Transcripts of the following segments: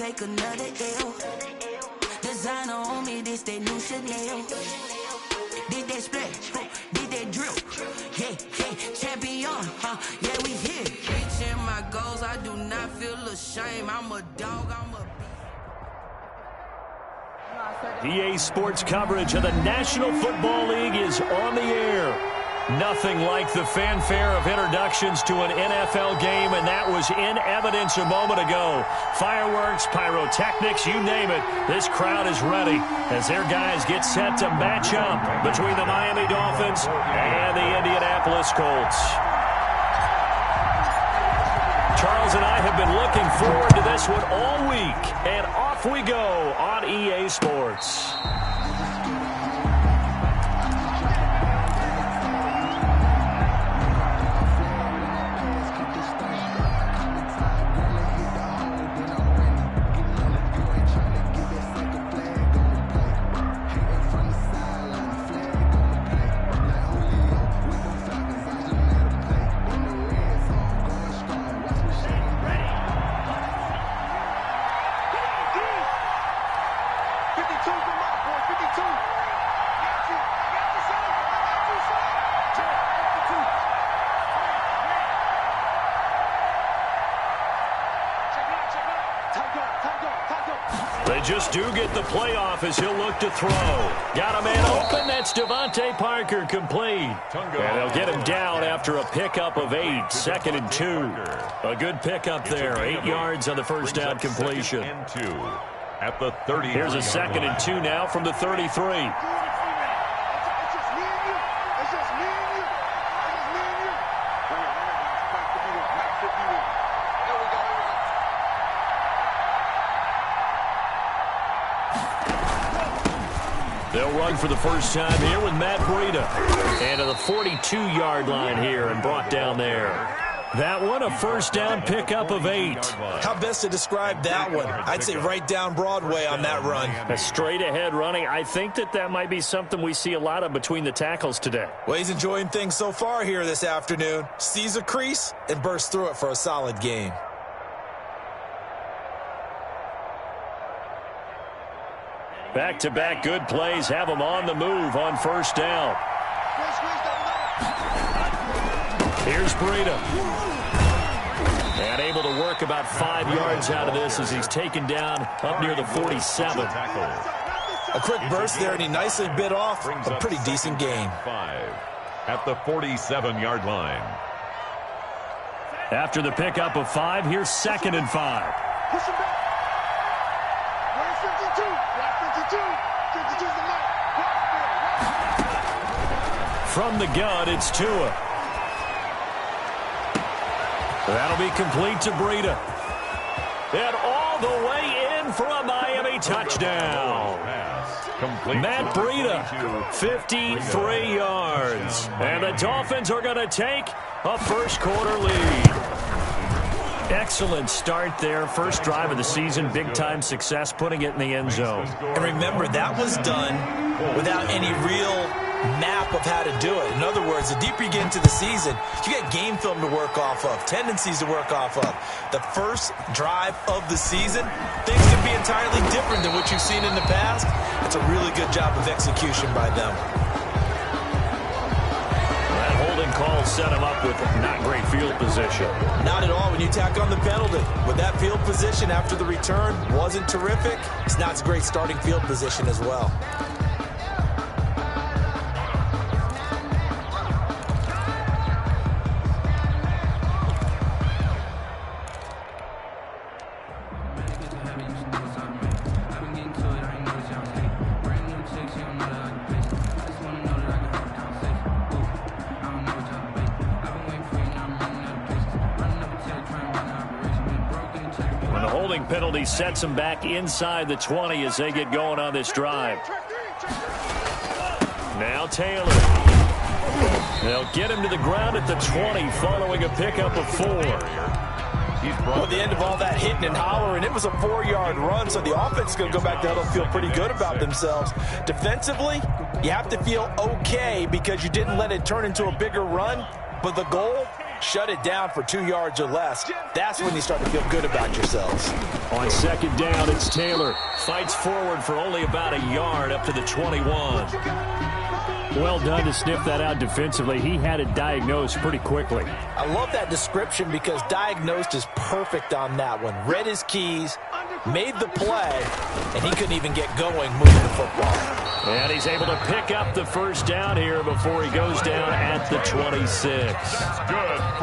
take another L. Designer on me, this that new Chanel. Did that splash, did that drip. Yeah, champion, yeah, we here. Reaching my goals, I do not feel ashamed. I'm a dog, I'm a EA Sports coverage of the National Football League is on the air. Nothing like the fanfare of introductions to an NFL game, and that was in evidence a moment ago. Fireworks, pyrotechnics, you name it. This crowd is ready as their guys get set to match up between the Miami Dolphins and the Indianapolis Colts. Charles and I have been looking forward to this one all week, and off we go on EA Sports. They just do get the playoff as he'll look to throw. Got a man open. That's Devontae Parker complete. And they'll get him down after a pickup of 8. 2nd and 2. A good pickup there. 8 yards on the first down completion. At the 30. Here's a 2nd and 2 now from the 33. They'll run for the first time here with Matt Breida. And to the 42-yard line here and brought down there. That one, a first down pickup of 8. How best to describe that one? I'd say right down Broadway on that run. A straight-ahead running. I think that might be something we see a lot of between the tackles today. Well, he's enjoying things so far here this afternoon. Sees a crease and bursts through it for a solid game. Back-to-back good plays have them on the move on first down. Here's Breida. And able to work about 5 yards out of this as he's taken down up near the 47. A quick burst there, and he nicely bit off a pretty decent gain. 5 at the 47-yard line. After the pickup of 5, here's 2nd and 5. From the gun, it's Tua. That'll be complete to Breida. And all the way in for a Miami touchdown. Matt Breida, 53 yards. And the Dolphins are going to take a first-quarter lead. Excellent start there. First drive of the season, big-time success, putting it in the end zone. And remember, that was done without any real map of how to do it. In other words, the deeper you get into the season, you get game film to work off of, tendencies to work off of. The first drive of the season, things can be entirely different than what you've seen in the past. It's a really good job of execution by them. That holding call set him up with not great field position. Not at all when you tack on the penalty. With that field position after the return wasn't terrific, it's not a great starting field position as well. Penalty sets them back inside the 20 as they get going on this drive. Now Taylor. They'll get him to the ground at the 20 following a pickup of 4. Well, the end of all that hitting and hollering, it was a 4-yard run, so the offense is going to go back there and feel pretty good about themselves. Defensively, you have to feel okay because you didn't let it turn into a bigger run, but the goal, shut it down for 2 yards or less. That's when you start to feel good about yourselves. On second down, it's Taylor. Fights forward for only about a yard up to the 21. Well done to sniff that out defensively. He had it diagnosed pretty quickly. I love that description because diagnosed is perfect on that one. Read his keys, made the play, and he couldn't even get going moving the football. And he's able to pick up the first down here before he goes down at the 26.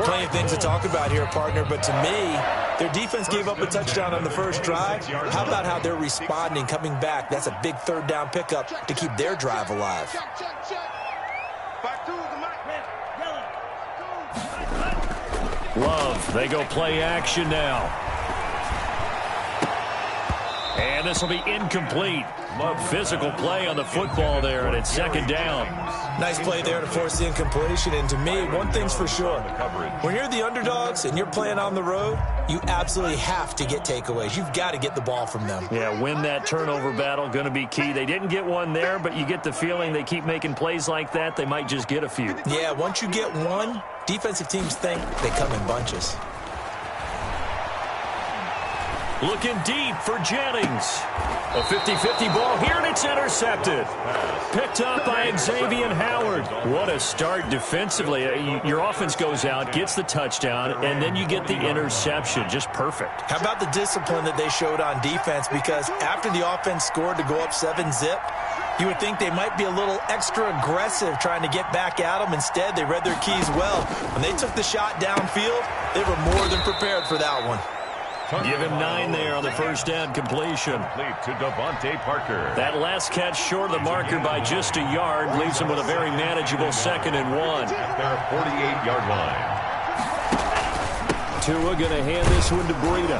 Plenty of things to talk about here, partner, but to me, their defense gave up a touchdown on the first drive. How about how they're responding, coming back? That's a big third down pickup to keep their drive alive. Love, they go play action now. And this will be incomplete. Physical play on the football there, and it's second down. Nice play there to force the incompletion, and to me, one thing's for sure. When you're the underdogs and you're playing on the road, you absolutely have to get takeaways. You've got to get the ball from them. Yeah, win that turnover battle, going to be key. They didn't get one there, but you get the feeling they keep making plays like that, they might just get a few. Yeah, once you get one, defensive teams think they come in bunches. Looking deep for Jennings. A 50-50 ball here, and it's intercepted. Picked up by Xavier Howard. What a start defensively. Your offense goes out, gets the touchdown, and then you get the interception. Just perfect. How about the discipline that they showed on defense? Because after the offense scored to go up 7-zip, you would think they might be a little extra aggressive trying to get back at them. Instead, they read their keys well. When they took the shot downfield, they were more than prepared for that one. Give him 9 there on the first down completion. To Devontae Parker. That last catch short of the marker by just a yard leaves him with a very manageable 2nd and 1. At their 48-yard line. Tua going to hand this one to Breida.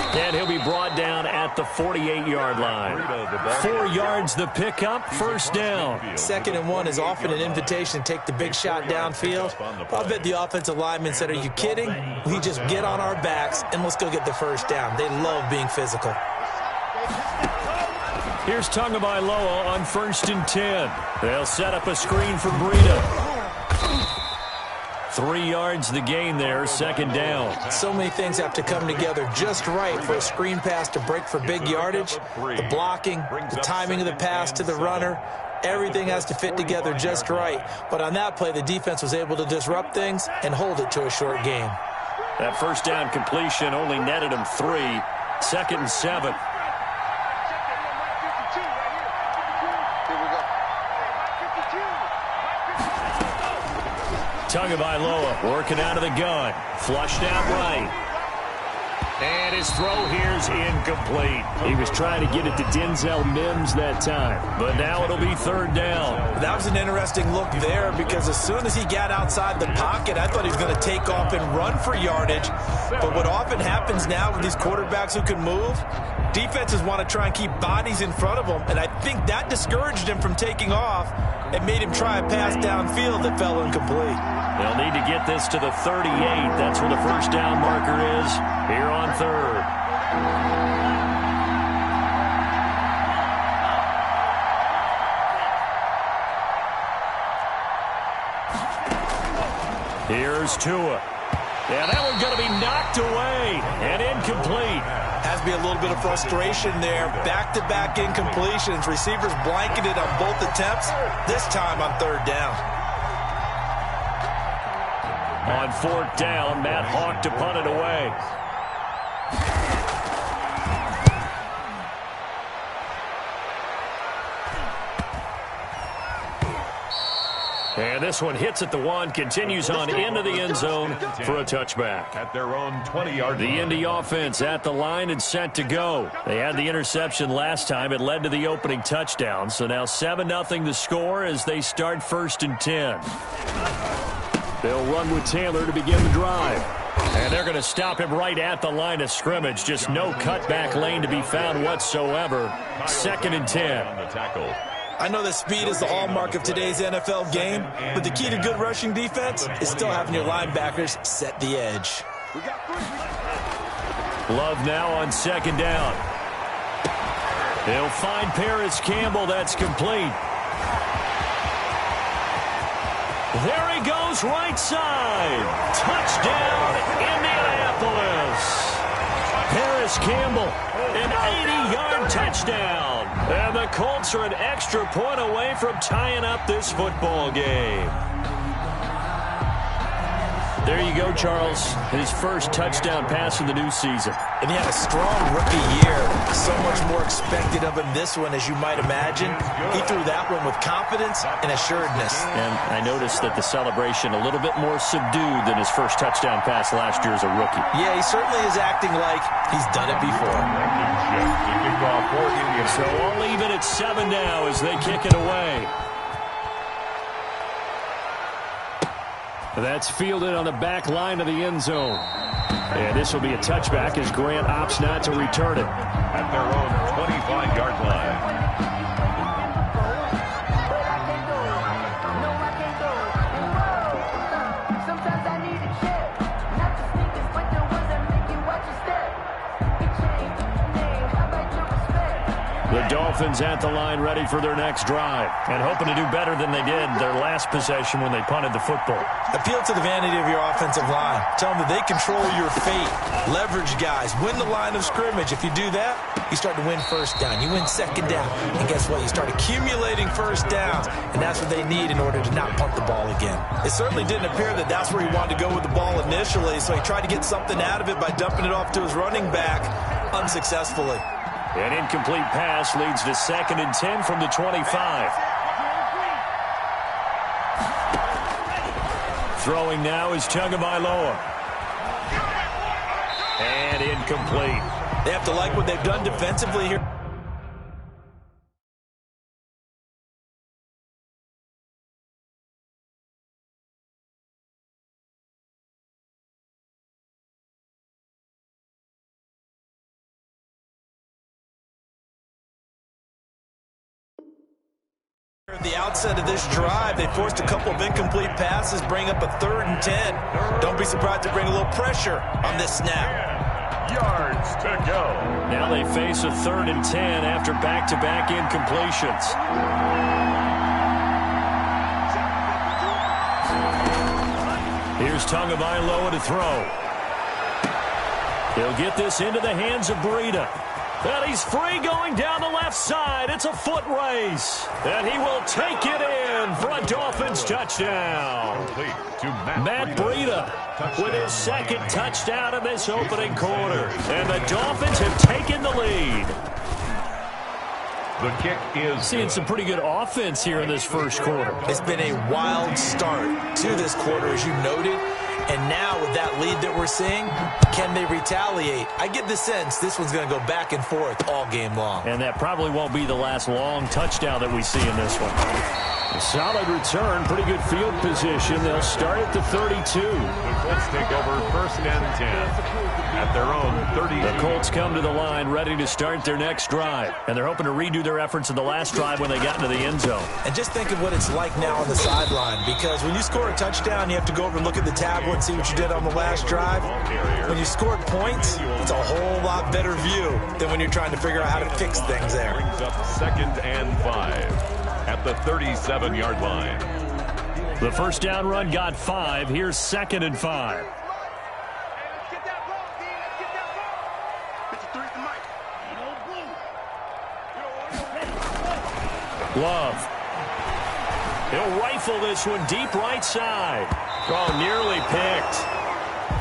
And he'll be brought down at the 48-yard line. 4 yards the pickup, first down. 2nd and 1 is often an invitation to take the big shot downfield. I'll bet the offensive lineman said, are you kidding? We just get on our backs and let's go get the first down. They love being physical. Here's Tagovailoa on 1st and 10. They'll set up a screen for Breida. 3 yards the gain there, 2nd down. So many things have to come together just right for a screen pass to break for big yardage. The blocking, the timing of the pass to the runner, everything has to fit together just right. But on that play, the defense was able to disrupt things and hold it to a short game. That first down completion only netted him 3. 2nd and 7. Tagovailoa working out of the gun. Flushed out right. And his throw here's incomplete. He was trying to get it to Denzel Mims that time. But now it'll be 3rd down. That was an interesting look there because as soon as he got outside the pocket, I thought he was going to take off and run for yardage. But what often happens now with these quarterbacks who can move, defenses want to try and keep bodies in front of them. And I think that discouraged him from taking off and made him try a pass downfield that fell incomplete. They'll need to get this to the 38. That's where the first down marker is here on 3rd. Here's Tua. Yeah, that one's going to be knocked away and incomplete. Has to be a little bit of frustration there. Back-to-back incompletions. Receivers blanketed on both attempts, this time on 3rd down. On 4th down, Matt Hawk to punt it away. And this one hits at the 1, continues on into the end zone for a touchback. At their own 20-yard line. The Indy offense at the line and set to go. They had the interception last time. It led to the opening touchdown. So now 7-0 the score as they start 1st and 10. They'll run with Taylor to begin the drive. And they're going to stop him right at the line of scrimmage. Just no cutback lane to be found whatsoever. 2nd and 10. On the tackle. I know that speed is the hallmark of today's NFL game, but the key to good rushing defense is still having your linebackers set the edge. Love now on 2nd down. He'll find Paris Campbell. That's complete. There he goes. goes right side. Touchdown, Indianapolis. Harris Campbell, an 80-yard touchdown. And the Colts are an extra point away from tying up this football game. There you go, Charles. His first touchdown pass in the new season. And he had a strong rookie year. So much more expected of him this one, as you might imagine. He threw that one with confidence and assuredness. And I noticed that the celebration a little bit more subdued than his first touchdown pass last year as a rookie. Yeah, he certainly is acting like he's done it before. So I'll leave it at 7 now as they kick it away. That's fielded on the back line of the end zone. And this will be a touchback as Grant opts not to return it. At their own 25-yard line. The Dolphins at the line ready for their next drive and hoping to do better than they did their last possession when they punted the football. Appeal to the vanity of your offensive line. Tell them that they control your fate. Leverage guys. Win the line of scrimmage. If you do that, you start to win first down. You win second down. And guess what? You start accumulating first downs. And that's what they need in order to not punt the ball again. It certainly didn't appear that that's where he wanted to go with the ball initially, so he tried to get something out of it by dumping it off to his running back unsuccessfully. An incomplete pass leads to 2nd and 10 from the 25. Throwing now is Tagovailoa. And incomplete. They have to like what they've done defensively here. At the outset of this drive, they forced a couple of incomplete passes, bring up a 3rd and 10. Don't be surprised to bring a little pressure on this snap. Yards to go. Now they face a 3rd and 10 after back-to-back incompletions. Here's Tagovailoa to throw. He'll get this into the hands of Breida. And he's free going down the left side. It's a foot race. And he will take it in for a Dolphins touchdown. Matt Breida with his 2nd touchdown in this opening quarter. And the Dolphins have taken the lead. The kick is seeing some pretty good offense here in this first quarter. It's been a wild start to this quarter, as you noted. And now with that lead that we're seeing, can they retaliate? I get the sense this one's going to go back and forth all game long. And that probably won't be the last long touchdown that we see in this one. A solid return, pretty good field position. They'll start at the 32. The Colts take over 1st and 10 at their own 32. The Colts come to the line ready to start their next drive. And they're hoping to redo their efforts in the last drive when they got into the end zone. And just think of what it's like now on the sideline, because when you score a touchdown, you have to go over and look at the tablet and see what you did on the last drive. When you scored points, it's a whole lot better view than when you're trying to figure out how to fix things there. Brings up 2nd and 5 at the 37-yard line. The first down run got 5. Here's 2nd and 5. Love. He'll rifle this one deep right side. Oh, nearly picked.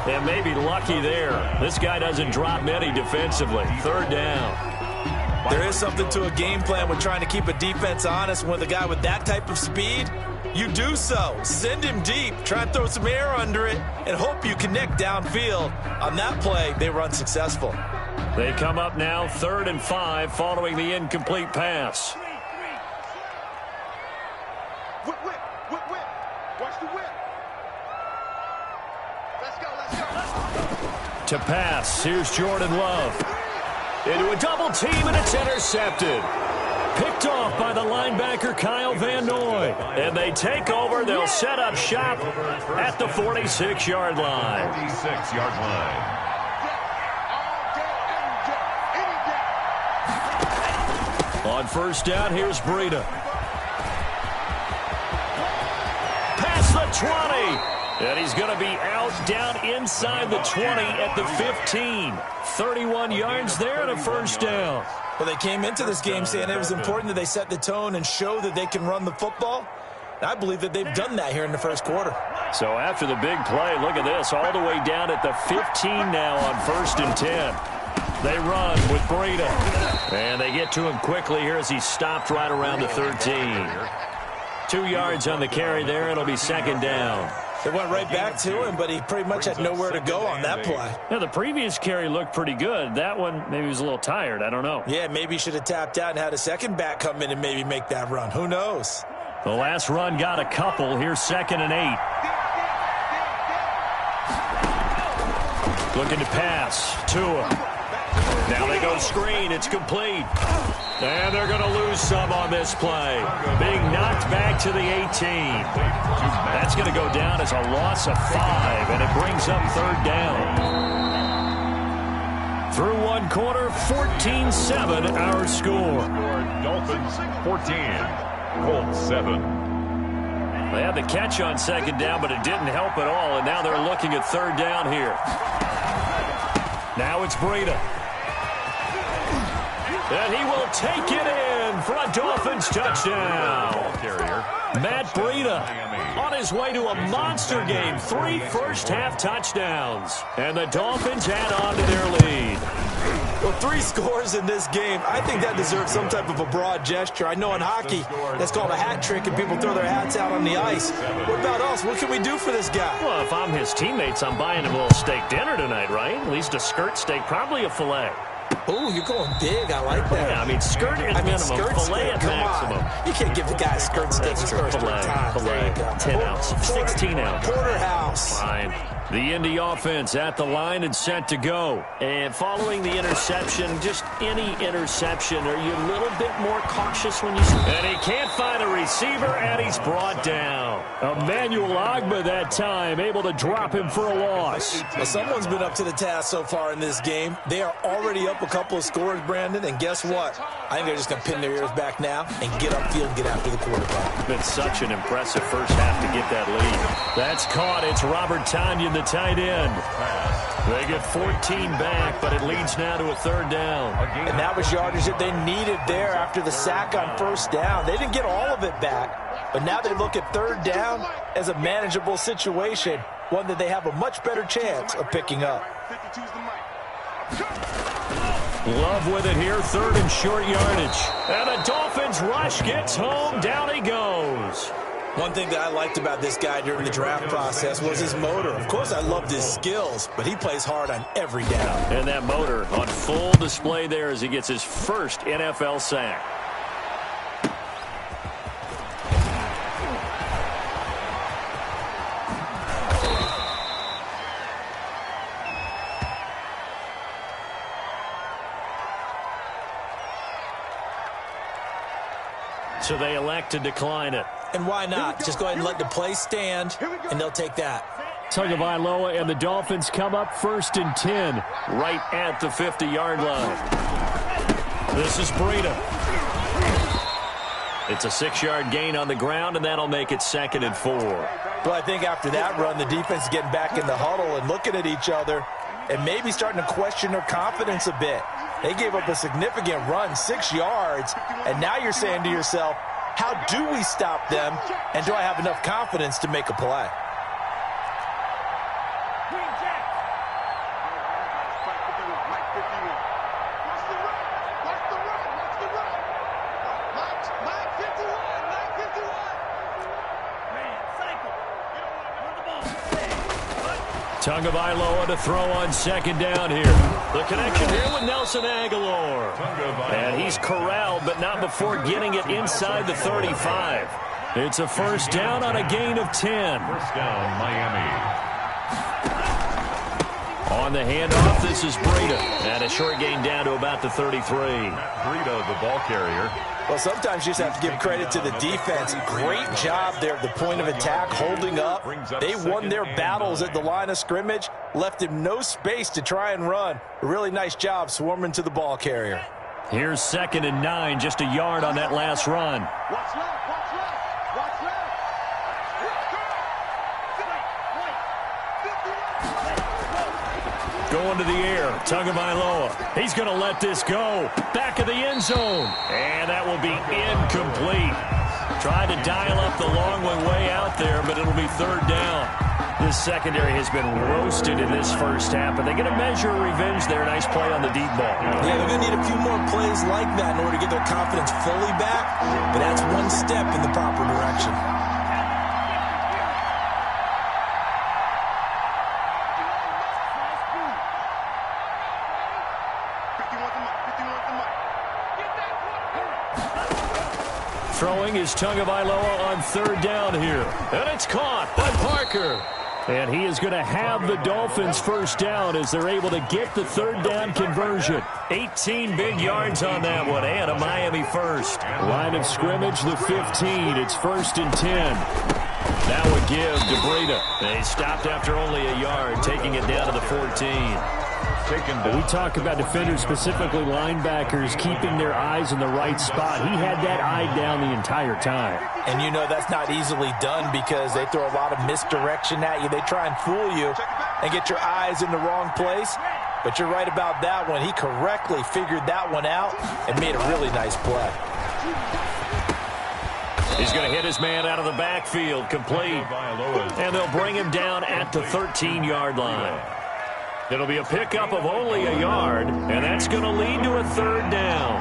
And maybe lucky there. This guy doesn't drop many defensively. 3rd down. There is something to a game plan with trying to keep a defense honest. With a guy with that type of speed, you do so. Send him deep. Try and throw some air under it and hope you connect downfield. On that play, they were unsuccessful. They come up now 3rd and 5 following the incomplete pass. Whip. Watch the whip. Let's go. To pass, here's Jordan Love. Into a double team, and it's intercepted. Picked off by the linebacker, Kyle Van Noy. And they take over. They'll set up shop at the 46-yard line. 46-yard line. On 1st down, here's Breida. Pass the 20. And he's going to be out down inside the 20 at the 15. 31 yards there and a first down. Well, they came into this game saying it was important that they set the tone and show that they can run the football. And I believe that they've done that here in the first quarter. So after the big play, look at this, all the way down at the 15 now on 1st and 10. They run with Breida. And they get to him quickly here as he stopped right around the 13. 2 yards on the carry there. It'll be 2nd down. They went right back to him, but he pretty much had nowhere to go on that play. Yeah, the previous carry looked pretty good. That one, maybe he was a little tired. I don't know. Yeah, maybe he should have tapped out and had a second back come in and maybe make that run. Who knows? The last run got a couple. Here's 2nd and 8. Looking to pass. Tua. Now they go screen. It's complete. And they're going to lose some on this play. Being knocked back to the 18. That's going to go down as a loss of 5, and it brings up 3rd down. Through 1 quarter, 14-7 our score. Dolphins 14, Colts 7. They had the catch on 2nd down, but it didn't help at all, and now they're looking at 3rd down here. Now it's Breida. And he will take it in for a Dolphins touchdown. Matt Breida on his way to a monster game. 3 first-half touchdowns. And the Dolphins add on to their lead. Well, 3 scores in this game. I think that deserves some type of a broad gesture. I know in hockey, that's called a hat trick, and people throw their hats out on the ice. What about us? What can we do for this guy? Well, if I'm his teammates, I'm buying him a little steak dinner tonight, right? At least a skirt steak, probably a filet. Oh, you're going big. I like that. Yeah, I mean, skirt at minimum, filet at maximum. You can't give the guy a skirt steak first time. Filet, 10 ounce, 16 ounce. Porterhouse. Fine. The Indy offense at the line and set to go. And following the interception, just any interception, are you a little bit more cautious when you... And he can't find a receiver, and he's brought down. Emmanuel Ogbah that time, able to drop him for a loss. Well, someone's been up to the task so far in this game. They are already up a couple of scores, Brandon, and guess what? I think they're just going to pin their ears back now and get upfield, get after the quarterback. It's been such an impressive first half to get that lead. That's caught. It's Robert Tonyan, the tight end. They get 14 back, but it leads now to a 3rd down. And that was yardage that they needed there after the sack on 1st down. They didn't get all of it back, but now they look at 3rd down as a manageable situation, one that they have a much better chance of picking up. Love with it here, 3rd and short yardage. And the Dolphins rush gets home, down he goes. One thing that I liked about this guy during the draft process was his motor. Of course, I loved his skills, but he plays hard on every down. And that motor on full display there as he gets his first NFL sack. So they elect to decline it. And why not? Just go ahead and let the play stand, and they'll take that. Tagovailoa and the Dolphins come up 1st and 10, right at the 50-yard line. This is Breida. It's a 6-yard gain on the ground, and that'll make it 2nd and 4. Well, I think after that run, the defense is getting back in the huddle and looking at each other and maybe starting to question their confidence a bit. They gave up a significant run, 6 yards, and now you're saying to yourself, how do we stop them, and do I have enough confidence to make a play? Tagovailoa to throw on 2nd down here. The connection here with Nelson Aguilar. And he's corralled, but not before getting it inside the 35. It's a 1st down on a gain of 10. 1st down, Miami. On the handoff, this is Breida. And a short gain down to about the 33. Breida, the ball carrier. Well, sometimes you just have to give credit to the defense. Great job there at the point of attack, holding up. They won their battles at the line of scrimmage, left him no space to try and run. A really nice job swarming to the ball carrier. Here's 2nd and 9, just a yard on that last run. Going to the air. Tagovailoa. He's going to let this go. Back of the end zone. And that will be incomplete. Tried to dial up the long way out there, but it'll be third down. This secondary has been roasted in this first half, but they get a measure of revenge there. Nice play on the deep ball. Yeah, they're going to need a few more plays like that in order to get their confidence fully back, but that's one step in the proper direction. Throwing is Tagovailoa on third down here. And it's caught by Parker. And he is going to have the Dolphins first down as they're able to get the third down conversion. 18 big yards on that one, and a Miami first. Line of scrimmage, the 15. It's 1st and 10. That would give DeBreda. They stopped after only a yard, taking it down to the 14. We talk about defenders, specifically linebackers, keeping their eyes in the right spot. He had that eye down the entire time. And you know that's not easily done because they throw a lot of misdirection at you. They try and fool you and get your eyes in the wrong place. But you're right about that one. He correctly figured that one out and made a really nice play. He's going to hit his man out of the backfield, complete. And they'll bring him down at the 13-yard line. It'll be a pickup of only a yard, and that's going to lead to a third down.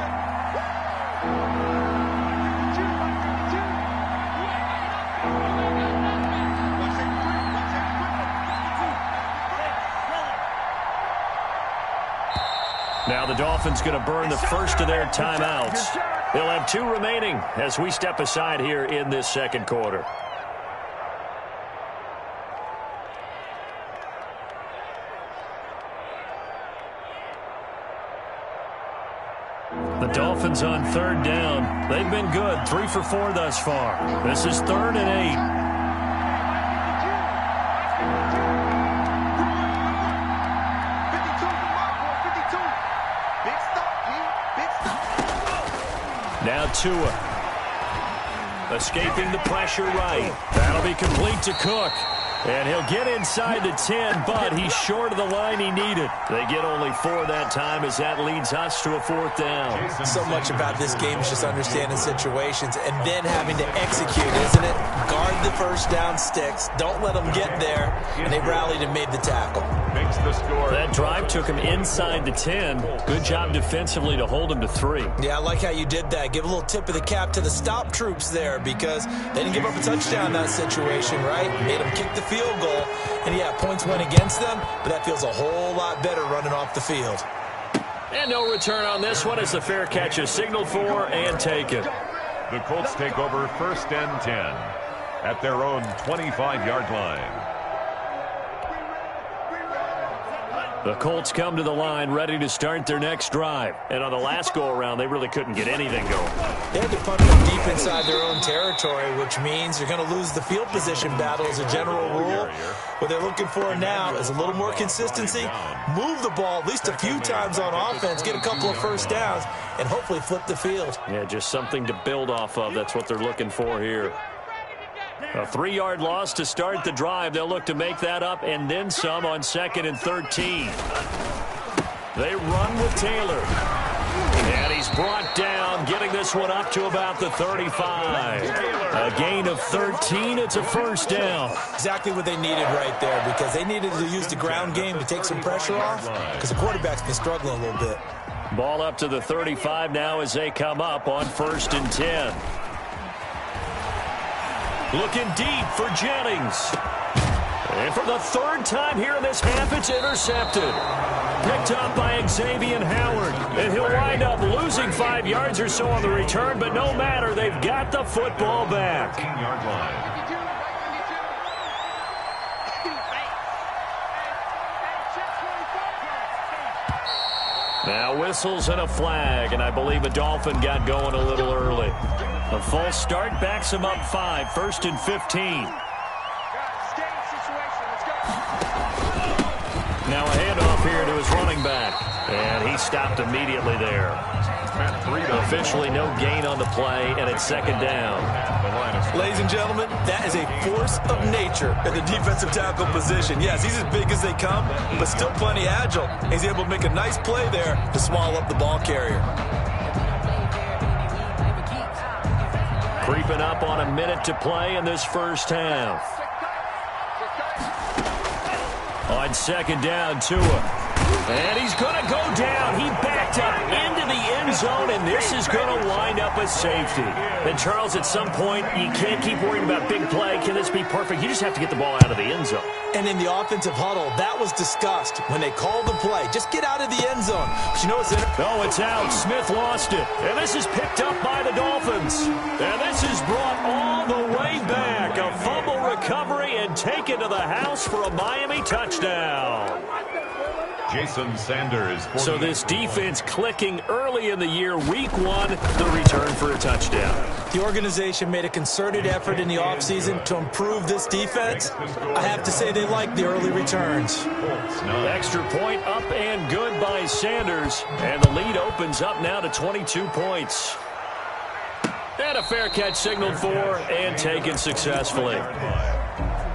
Now the Dolphins going to burn the first of their timeouts. They'll have 2 remaining as we step aside here in this second quarter. The Dolphins on third down. They've been good. 3 for 4 thus far. This is 3rd and 8. Now Tua. Escaping the pressure right. That'll be complete to Cook. And he'll get inside the 10, but he's short of the line he needed. They get only 4 that time as that leads us to a 4th down. So much about this game is just understanding situations and then having to execute, isn't it? Guard the first down sticks. Don't let them get there. And they rallied and made the tackle. Makes the score. That drive took him inside the 10. Good job defensively to hold him to 3. Yeah, I like how you did that. Give a little tip of the cap to the stop troops there because they didn't give up a touchdown in that situation, right? Made them kick the field goal. And, yeah, points went against them, but that feels a whole lot better running off the field. And no return on this one as the fair catch is signaled for and taken. The Colts take over 1st and 10 at their own 25-yard line. The Colts come to the line ready to start their next drive. And on the last go-around, they really couldn't get anything going. They had to punt them deep inside their own territory, which means you're going to lose the field position battle as a general rule. What they're looking for now is a little more consistency, move the ball at least a few times on offense, get a couple of first downs, and hopefully flip the field. Yeah, just something to build off of. That's what they're looking for here. A 3-yard loss to start the drive. They'll look to make that up and then some on 2nd and 13. They run with Taylor. And he's brought down, getting this one up to about the 35. A gain of 13. It's a first down. Exactly what they needed right there because they needed to use the ground game to take some pressure off because the quarterback's been struggling a little bit. Ball up to the 35 now as they come up on 1st and 10. Looking deep for Jennings. And for the 3rd time here in this half, it's intercepted. Picked up by Xavier Howard. And he'll wind up losing 5 yards or so on the return, but no matter, they've got the football back. 15-yard line. Now whistles and a flag, and I believe a Dolphin got going a little early. A false start backs him up 5, 1st and 15. Now a handoff here to to his running back. And he stopped immediately there. Officially no gain on the play, and it's second down. Ladies and gentlemen, that is a force of nature at the defensive tackle position. Yes, he's as big as they come, but still plenty agile. He's able to make a nice play there to swallow up the ball carrier. Creeping up on a minute to play in this first half. On second down, Tua. And he's going to go down. He backed up into the end zone, and this is going to wind up a safety. And, Charles, at some point, you can't keep worrying about big play. Can this be perfect? You just have to get the ball out of the end zone. And in the offensive huddle, that was discussed when they called the play. Just get out of the end zone. But you know what's in it? Oh, it's out. Smith lost it. And this is picked up by the Dolphins. And this is brought all the way back. A fumble recovery and taken to the house for a Miami touchdown. Jason Sanders. So this defense clicking early in the year, week one, the return for a touchdown. The organization made a concerted effort in the offseason to improve this defense. I have to say they like the early returns. Extra point up and good by Sanders. And the lead opens up now to 22 points. And a fair catch signaled for and taken successfully.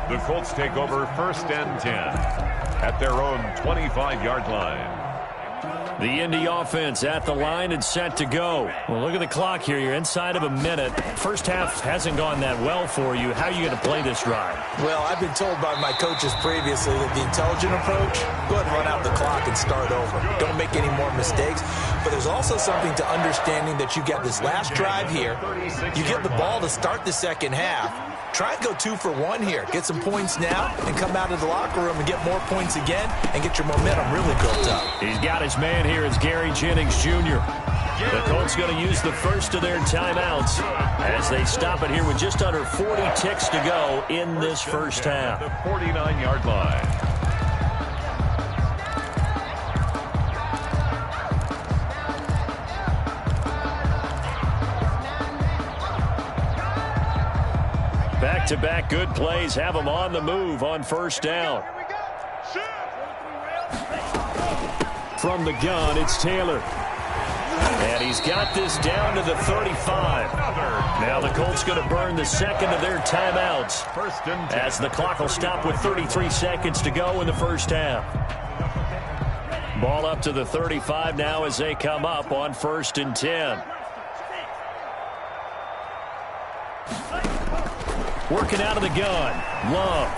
The Colts take over first and 10. At their own 25-yard line. The Indy offense at the line and set to go. Well, look at the clock here. You're inside of a minute. First half hasn't gone that well for you. How are you going to play this drive? Well, I've been told by my coaches previously that the intelligent approach, go ahead and run out the clock and start over. Don't make any more mistakes. But there's also something to understanding that you get this last drive here. You get the ball to start the second half. Try and go 2 for 1 here. Get some points now and come out of the locker room and get more points again and get your momentum really built up. He's got his man here. It's Gary Jennings Jr. The Colts going to use the first of their timeouts as they stop it here with just under 40 ticks to go in this first half. The 49-yard line. Back-to-back good plays have them on the move on first down. From the gun, it's Taylor. And he's got this down to the 35. Now the Colts going to burn the second of their timeouts as the clock will stop with 33 seconds to go in the first half. Ball up to the 35 now as they come up on first and 10. Working out of the gun. Love.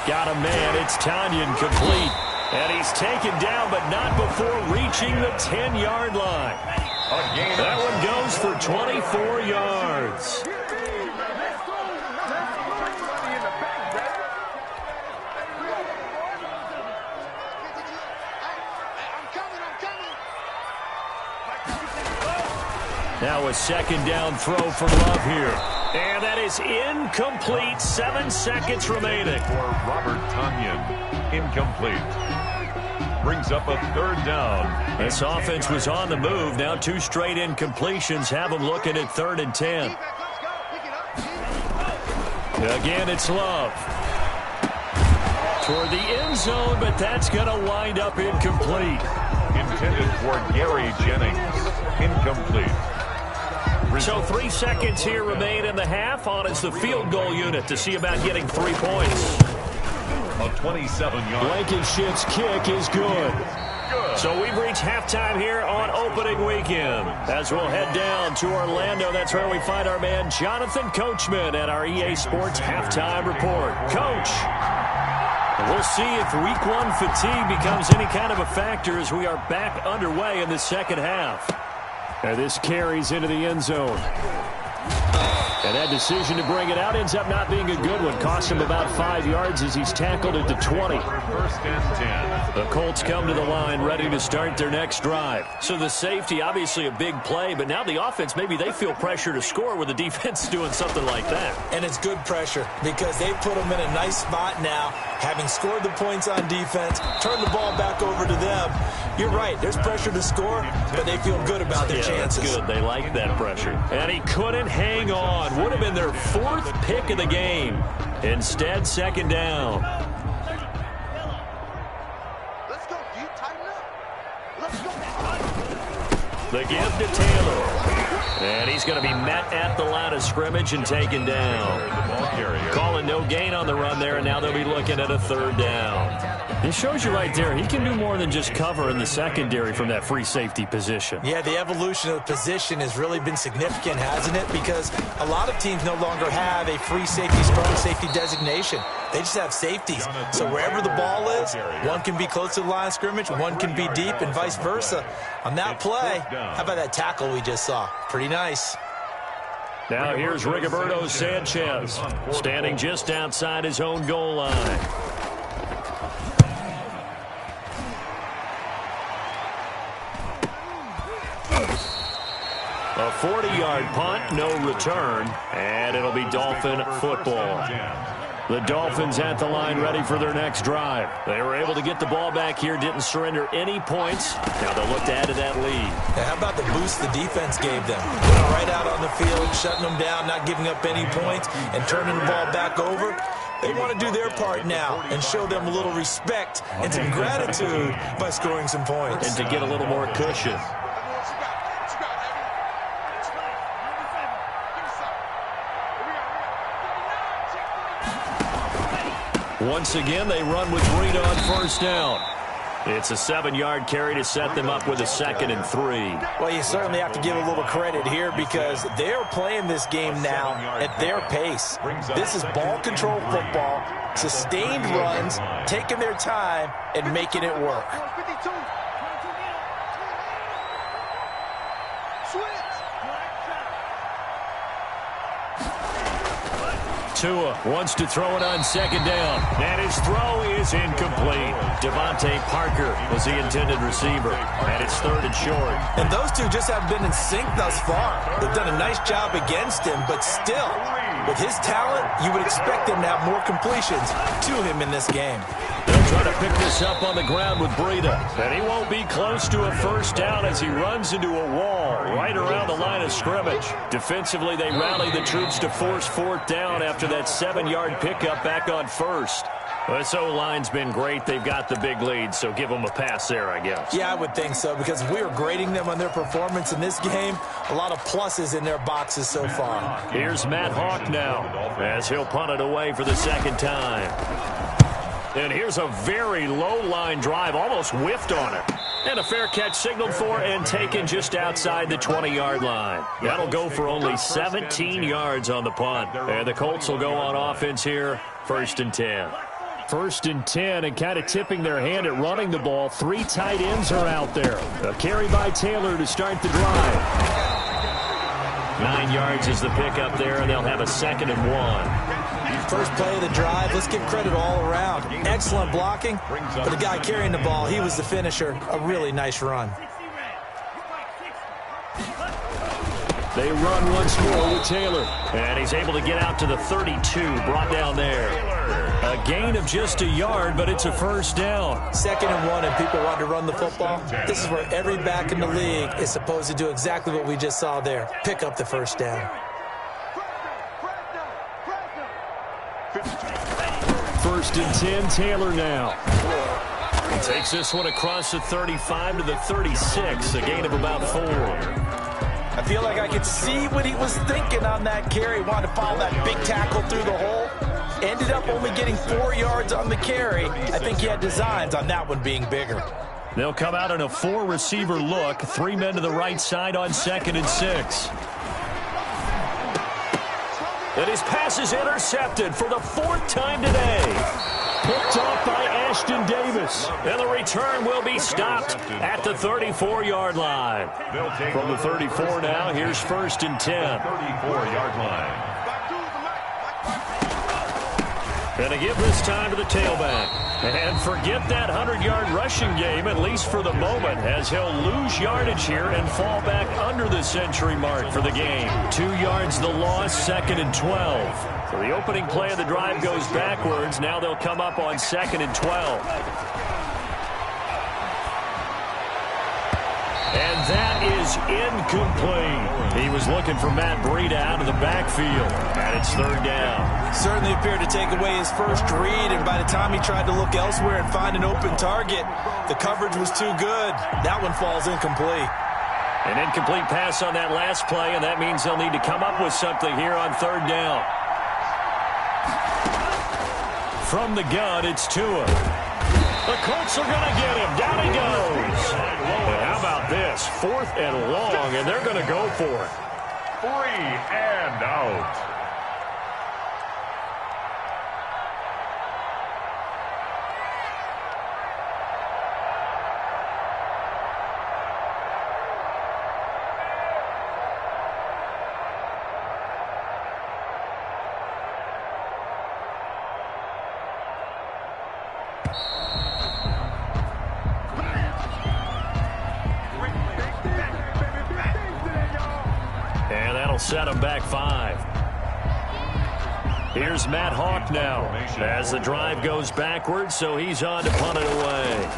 Got a man. It's Tanyan complete. And he's taken down, but not before reaching the 10-yard line. That one goes for 24 yards. Now a second down throw for Love here. And that is incomplete. 7 seconds remaining. For Robert Tanyan. Incomplete. Brings up a third down. This offense was on the move. Now 2 straight incompletions have them looking at 3rd and 10. Again, it's Love. Toward the end zone, but that's going to wind up incomplete. Intended for Gary Jennings. Incomplete. So 3 seconds here remain in the half. On is the field goal unit to see about getting 3 points. A 27-yard. Blankenship's kick is good. So we've reached halftime here on opening weekend. As we'll head down to Orlando, that's where we find our man Jonathan Coachman at our EA Sports Halftime Report. Coach, we'll see if week 1 fatigue becomes any kind of a factor as we are back underway in the second half. And this carries into the end zone. And that decision to bring it out ends up not being a good one. Cost him about 5 yards as he's tackled it to 20. First and 10. The Colts come to the line ready to start their next drive. So the safety, obviously a big play, but now the offense, maybe they feel pressure to score with the defense doing something like that. And it's good pressure because they put them in a nice spot now, having scored the points on defense, turn the ball back over to them. You're right, there's pressure to score, but they feel good about their chances. That's good. They like that pressure. And he couldn't hang on. Would have been their 4th pick of the game. Instead, second down. The give to Taylor. And he's going to be met at the line of scrimmage and taken down. Calling no gain on the run there, and now they'll be looking at a third down. It shows you right there, he can do more than just cover in the secondary from that free safety position. Yeah, the evolution of the position has really been significant, hasn't it? Because a lot of teams no longer have a free safety, strong safety designation. They just have safeties. So wherever the ball is, one can be close to the line of scrimmage, one can be deep, and vice versa. On that play, how about that tackle we just saw? Pretty nice. Now here's Rigoberto Sanchez, standing just outside his own goal line. A 40-yard punt, no return, and it'll be Dolphin football. The Dolphins at the line ready for their next drive. They were able to get the ball back here, didn't surrender any points. Now they'll look to add to that lead. Now, how about the boost the defense gave them? Right out on the field, shutting them down, not giving up any points, and turning the ball back over. They want to do their part now and show them a little respect and some gratitude by scoring some points. And to get a little more cushion. Once again, they run with Breida on first down. It's a 7-yard carry to set them up with a 2nd and 3. Well, you certainly have to give a little credit here because they're playing this game now at their pace. This is ball control football, sustained runs, taking their time, and making it work. Tua wants to throw it on 2nd down, and his throw is incomplete. Devontae Parker was the intended receiver, and it's 3rd and short. And those two just haven't been in sync thus far. They've done a nice job against him, but still, with his talent, you would expect him to have more completions to him in this game. They'll try to pick this up on the ground with Breida, and he won't be close to a first down as he runs into a wall right around the line of scrimmage. Defensively, they rally the troops to force 4th down after that 7-yard pickup back on 1st. This O-line's been great. They've got the big lead, so give them a pass there, I guess. Yeah, I would think so, because if we were grading them on their performance in this game, a lot of pluses in their boxes so far. Here's Matt Hawk now, as he'll punt it away for the 2nd time. And here's a very low-line drive, almost whiffed on it. And a fair catch signaled for and taken just outside the 20-yard line. That'll go for only 17 yards on the punt. And the Colts will go on offense here, 1st and 10. 1st and 10, and kind of tipping their hand at running the ball. 3 tight ends are out there. A carry by Taylor to start the drive. 9 yards is the pickup there, and they'll have a 2nd and 1. First play of the drive, let's give credit all around. Excellent blocking, but the guy carrying the ball, he was the finisher. A really nice run. They run once more with Taylor, and he's able to get out to the 32, brought down there. A gain of just a yard, but it's a first down. 2nd and 1, and people want to run the football. This is where every back in the league is supposed to do exactly what we just saw there. Pick up the first down. 1st and 10, Taylor now. He takes this one across the 35 to the 36, a gain of about 4. I feel like I could see what he was thinking on that carry. Wanted to follow that big tackle through the hole. Ended up only getting 4 yards on the carry. I think he had designs on that one being bigger. They'll come out in a 4-receiver look. 3 men to the right side on 2nd and 6. And his pass is intercepted for the 4th time today. Picked off by Ashton Davis. And the return will be stopped at the 34-yard line. From the 34 now, here's 1st and 10. 34-yard line. And to give this time to the tailback. And forget that 100-yard rushing game, at least for the moment, as he'll lose yardage here and fall back under the century mark for the game. 2 yards the loss, 2nd and 12. So the opening play of the drive goes backwards. Now they'll come up on 2nd and 12. And that is incomplete. He was looking for Matt Breida out of the backfield. And it's 3rd down. Certainly appeared to take away his first read, and by the time he tried to look elsewhere and find an open target, the coverage was too good. That one falls incomplete. An incomplete pass on that last play, and that means they'll need to come up with something here on third down. From the gun, it's Tua. The Colts are going to get him. Down he goes. And how about this? 4th and long, and they're going to go for it. 3 and out. Set him back 5. Here's Matt Hawk now as the drive goes backwards, so he's on to punt it away.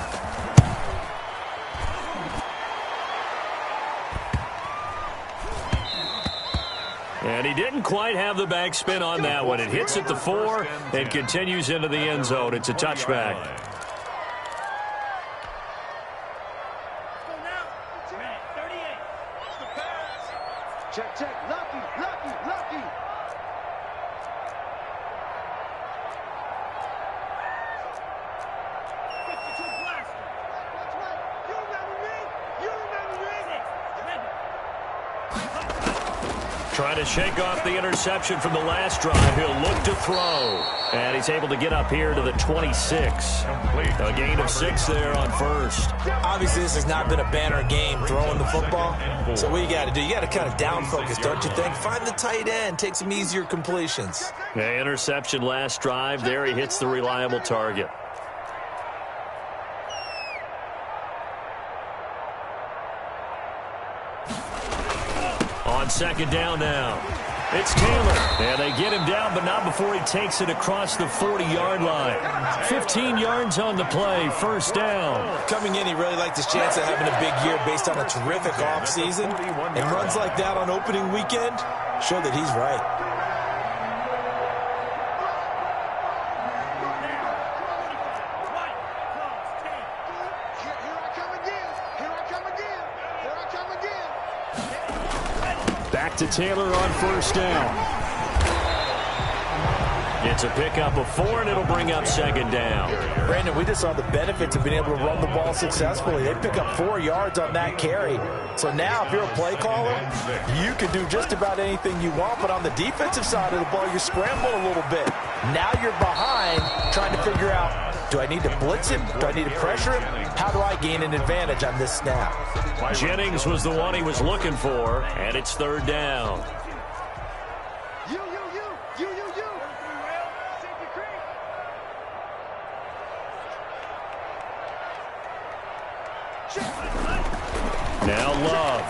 And he didn't quite have the backspin on that one. It hits at the 4 and continues into the end zone. It's a touchback. Check, check. Lucky, lucky, lucky. Trying to shake off the interception from the last drive. He'll look to throw. And he's able to get up here to the 26. A gain of 6 there on first. Obviously, this has not been a banner game throwing the football. So what you got to do, you got to kind of down focus, don't you think? Find the tight end, take some easier completions. Yeah, interception last drive. There he hits the reliable target. On second down now. It's Taylor. And they get him down, but not before he takes it across the 40-yard line. 15 yards on the play, first down. Coming in, he really liked his chance of having a big year based on a terrific offseason. And runs like that on opening weekend show that he's right. To Taylor on first down. It's a pickup of 4, and it'll bring up second down. Brandon, we just saw the benefits of being able to run the ball successfully. They pick up 4 yards on that carry. So now, if you're a play caller, you can do just about anything you want. But on the defensive side of the ball, you scramble a little bit. Now you're behind, trying to figure out, do I need to blitz him? Do I need to pressure him? How do I gain an advantage on this snap? Jennings was the one he was looking for, and it's third down. You. Now Love.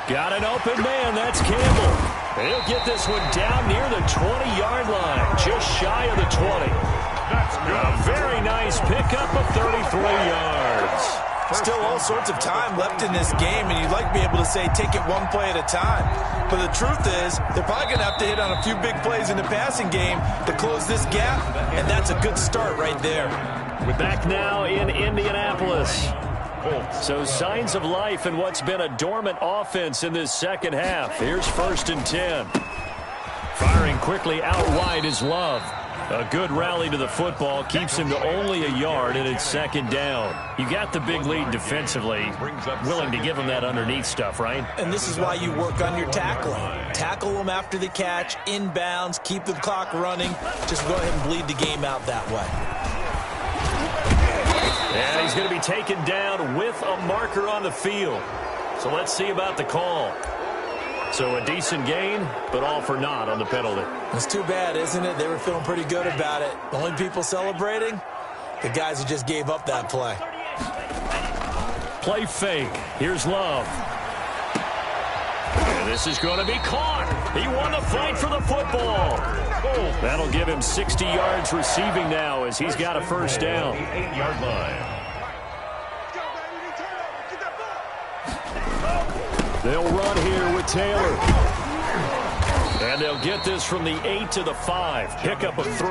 Got an open man. That's Campbell. He'll get this one down near the 20-yard line, just shy of the 20. That's good. A very nice pickup of 33 yards. Still all sorts of time left in this game, and you'd like to be able to say take it one play at a time. But the truth is, they're probably going to have to hit on a few big plays in the passing game to close this gap, and that's a good start right there. We're back now in Indianapolis. So signs of life in what's been a dormant offense in this second half. Here's 1st and 10. Firing quickly out wide is Love. A good rally to the football keeps him to only a yard, and it's second down. You got the big lead defensively. Willing to give him that underneath stuff, right? And this is why you work on your tackling. Tackle them after the catch, inbounds, keep the clock running. Just go ahead and bleed the game out that way. And he's going to be taken down with a marker on the field. So let's see about the call. So a decent gain, but all for naught on the penalty. It's too bad, isn't it? They were feeling pretty good about it. The only people celebrating, the guys who just gave up that play. Play fake. Here's Love. And this is going to be caught. He won the fight for the football. That'll give him 60 yards receiving now as he's got a first down. 8-yard line. They'll run here with Taylor. And they'll get this from the 8 to the 5. Pickup of 3.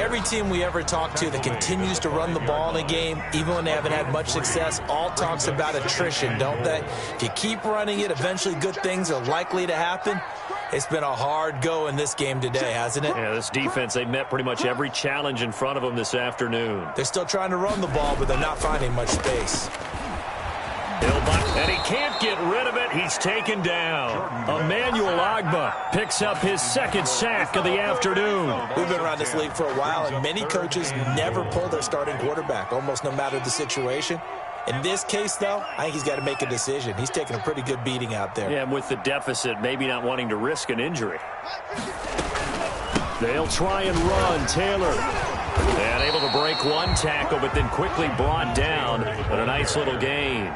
Every team we ever talk to that continues to run the ball in a game, even when they haven't had much success, all talks about attrition, don't they? If you keep running it, eventually good things are likely to happen. It's been a hard go in this game today, hasn't it? Yeah, this defense, they met pretty much every challenge in front of them this afternoon. They're still trying to run the ball, but they're not finding much space. And he can't get rid of it. He's taken down. Emmanuel Ogbah picks up his second sack of the afternoon. We've been around this league for a while, and many coaches never pull their starting quarterback, almost no matter the situation. In this case, though, I think he's got to make a decision. He's taking a pretty good beating out there. Yeah, and with the deficit, maybe not wanting to risk an injury. They'll try and run. Taylor. And able to break one tackle, but then quickly brought down. But a nice little gain.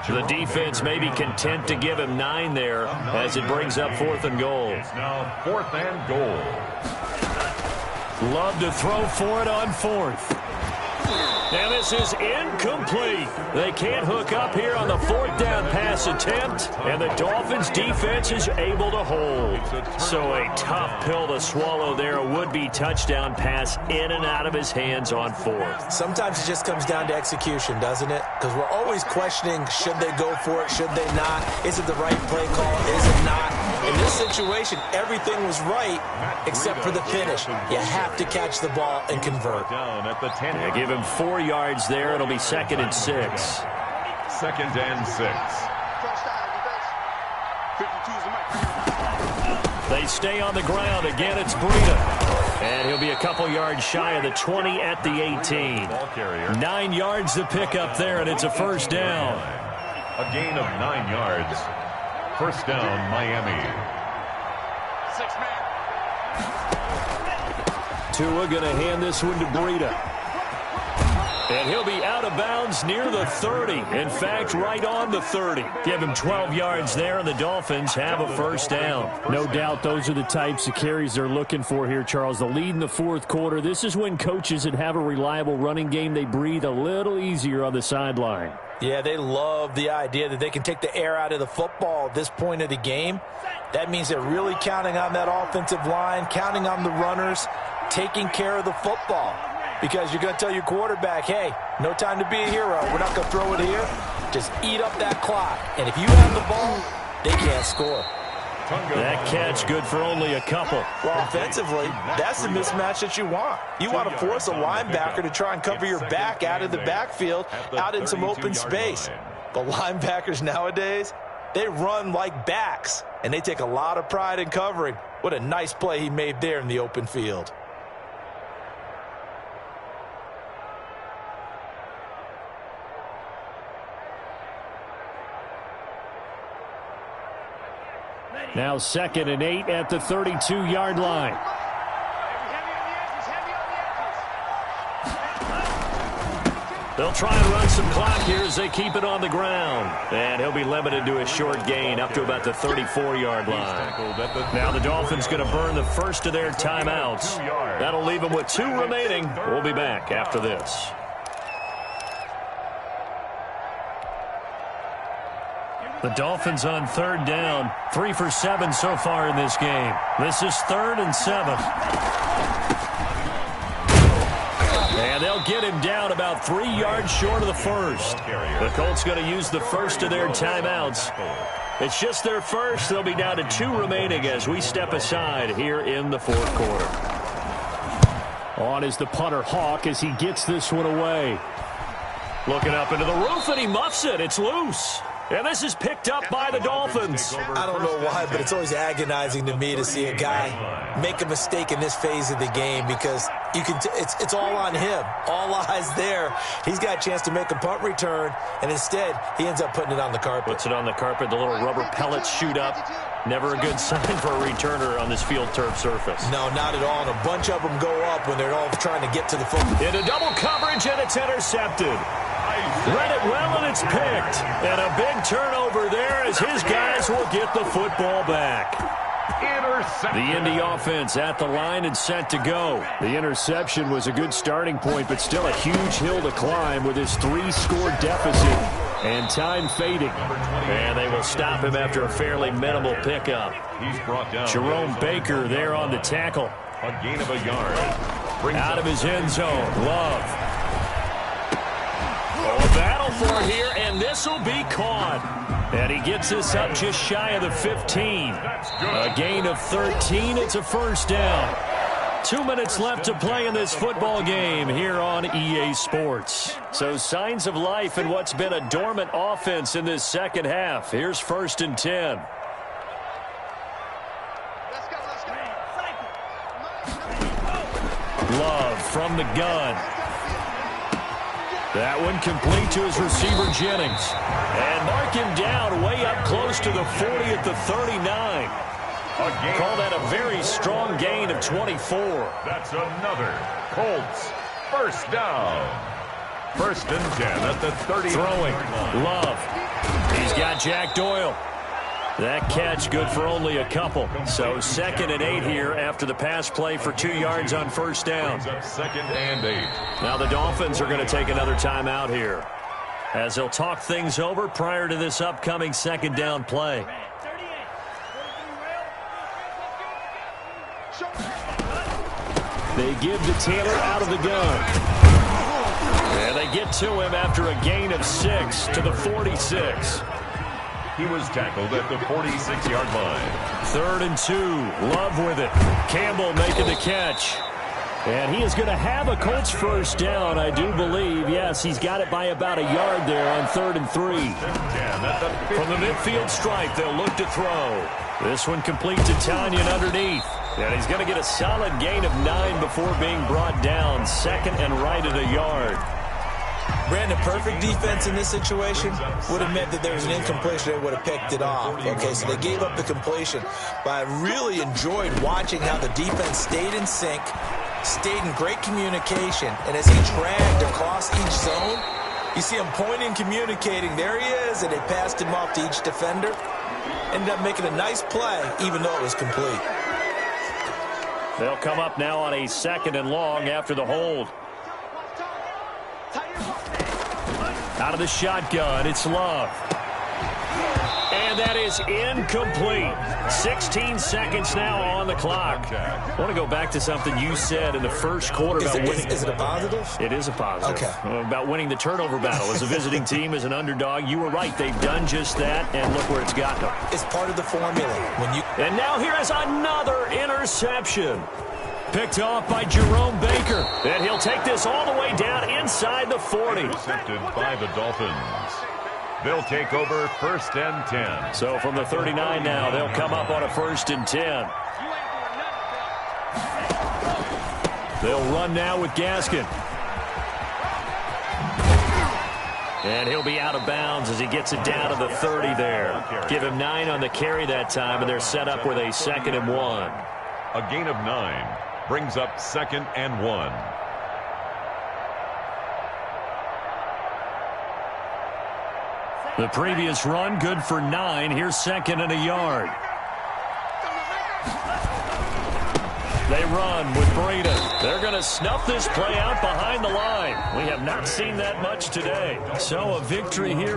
The defense may be content to give him 9 there as it brings up 4th and goal. It's now 4th and goal. Love to throw for it on 4th. And this is incomplete. They can't hook up here on the 4th down pass attempt, and the Dolphins defense is able to hold. So a tough pill to swallow there. A would-be touchdown pass in and out of his hands on 4th. Sometimes it just comes down to execution, doesn't it? Because we're always questioning, should they go for it, should they not? Is it the right play call, is it not? In this situation, everything was right except for the finish. You have to catch the ball and convert. Down at the 10. They give him 4 yards there. It'll be 2nd and 6. 2nd and 6. They stay on the ground. Again, it's Breida. And he'll be a couple yards shy of the 20 at the 18. 9 yards to pick up there, and it's a 1st down. A gain of 9 yards. 1st down, Miami. 6-man. Tua going to hand this one to Breida. And he'll be out of bounds near the 30. In fact, right on the 30. Give him 12 yards there, and the Dolphins have a 1st down. No doubt those are the types of carries they're looking for here, Charles. The lead in the 4th quarter. This is when coaches that have a reliable running game, they breathe a little easier on the sideline. Yeah, they love the idea that they can take the air out of the football at this point of the game. That means they're really counting on that offensive line, counting on the runners, taking care of the football. Because you're going to tell your quarterback, hey, no time to be a hero. We're not going to throw it here. Just eat up that clock. And if you have the ball, they can't score. That catch good for only a couple. Well, offensively, that's the mismatch that you want. You want to force a linebacker to try and cover your back out of the backfield, out in some open space. But linebackers nowadays, they run like backs, and they take a lot of pride in covering. What a nice play he made there in the open field. Now 2nd and 8 at the 32-yard line. They'll try and run some clock here as they keep it on the ground. And he'll be limited to a short gain up to about the 34-yard line. Now the Dolphins going to burn the first of their timeouts. That'll leave them with 2 remaining. We'll be back after this. The Dolphins on 3rd down. 3 for 7 so far in this game. This is 3rd and 7. And they'll get him down about 3 yards short of the 1st. The Colts going to use the first of their timeouts. It's just their first. They'll be down to 2 remaining as we step aside here in the 4th quarter. On is the punter Hawk as he gets this one away. Looking up into the roof, and he muffs it. It's loose. And this is picked up by the Dolphins. I don't know why, but it's always agonizing to me to see a guy make a mistake in this phase of the game because you can. It's all on him. All eyes there. He's got a chance to make a punt return, and instead he ends up putting it on the carpet. Puts it on the carpet. The little rubber pellets shoot up. Never a good sign for a returner on this field turf surface. No, not at all. And a bunch of them go up when they're all trying to get to the football. Into double coverage, and it's intercepted. Read it well, and it's picked. And a big turnover there as his guys will get the football back. The Indy offense at the line and set to go. The interception was a good starting point, but still a huge hill to climb with his 3-score deficit. And time fading. And they will stop him after a fairly minimal pickup. He's brought down. Jerome Baker there on the tackle. A gain of a yard. Out of his end zone. Love. Oh, battle for here, and this will be caught. And he gets this up just shy of the 15. A gain of 13. It's a first down. 2 minutes left to play in this football game here on EA Sports. So signs of life in what's been a dormant offense in this second half. Here's 1st and 10. Love from the gun. That one complete to his receiver, Jennings. And mark him down way up close to the 40 at the 39. Call that a very strong gain of 24. That's another Colts first down. 1st and 10 at the 30. Throwing. Love. He's got Jack Doyle. That catch good for only a couple. So 2nd and 8 here after the pass play for 2 yards on first down. 2nd and 8. Now the Dolphins are going to take another timeout here as they'll talk things over prior to this upcoming 2nd down play. They give to Taylor out of the gun. And they get to him after a gain of 6 to the 46. He was tackled at the 46-yard line. 3rd and 2. Love with it. Campbell making the catch. And he is going to have a Colts first down, I do believe. Yes, he's got it by about a yard there on 3rd and 3. From the midfield stripe, they'll look to throw. This one complete to Tanyan underneath. And he's going to get a solid gain of 9 before being brought down. 2nd and right at a yard. Brandon, perfect defense in this situation would have meant that there was an incompletion. They would have picked it off. Okay, so they gave up the completion. But I really enjoyed watching how the defense stayed in sync, stayed in great communication. And as he dragged across each zone, you see him pointing, communicating. There he is, and they passed him off to each defender. Ended up making a nice play, even though it was complete. They'll come up now on a 2nd and long after the hold. Out of the shotgun, it's Love. And that is incomplete. 16 seconds now on the clock. I want to go back to something you said in the first quarter about winning. Is it a positive? It is a positive. Okay. About winning the turnover battle. As a visiting team, as an underdog, you were right. They've done just that, and look where it's gotten them. It's part of the formula. And now here is another interception. Picked off by Jerome Baker. And he'll take this all the way down inside the 40. Intercepted by the Dolphins. They'll take over 1st and 10. So from the 39 now, they'll come up on a 1st and 10. They'll run now with Gaskin. And he'll be out of bounds as he gets it down to the 30 there. Give him 9 on the carry that time, and they're set up with a 2nd and 1. A gain of 9 brings up 2nd and 1. The previous run good for 9. Here's 2nd and a yard. They run with Breida. They're going to snuff this play out behind the line. We have not seen that much today. So a victory here